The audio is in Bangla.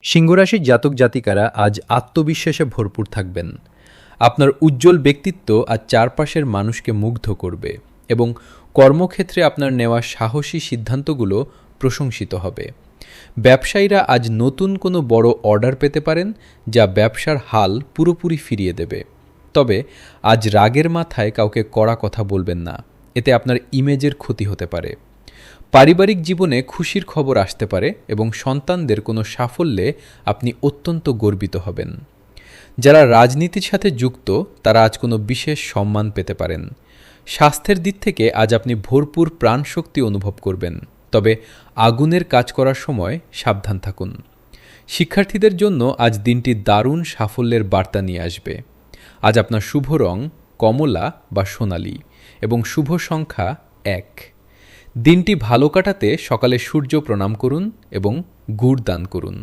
সিংহরাশির জাতক জাতিকারা আজ আত্মবিশ্বাসে ভরপুর থাকবেন। আপনার উজ্জ্বল ব্যক্তিত্ব আজ চারপাশের মানুষকে মুগ্ধ করবে এবং কর্মক্ষেত্রে আপনার নেওয়া সাহসী সিদ্ধান্তগুলো প্রশংসিত হবে। ব্যবসায়ীরা আজ নতুন কোনো বড় অর্ডার পেতে পারেন, যা ব্যবসার হাল পুরোপুরি ফিরিয়ে দেবে। তবে আজ রাগের মাথায় কাউকে কড়া কথা বলবেন না, এতে আপনার ইমেজের ক্ষতি হতে পারে। পারিবারিক জীবনে খুশির খবর আসতে পারে এবং সন্তানদের কোনো সাফল্যে আপনি অত্যন্ত গর্বিত হবেন। যারা রাজনীতির সাথে যুক্ত তারা আজ কোনো বিশেষ সম্মান পেতে পারেন। স্বাস্থ্যের দিক থেকে আজ আপনি ভরপুর প্রাণশক্তি অনুভব করবেন, তবে আগুনের কাজ করার সময় সাবধান থাকুন। শিক্ষার্থীদের জন্য আজ দিনটি দারুণ সাফল্যের বার্তা নিয়ে আসবে। আজ আপনার শুভ রং কমলা বা সোনালী এবং শুভ সংখ্যা 1। দিনটি ভালো কাটাতে সকালে সূর্য প্রণাম করুন এবং গুড় দান করুন।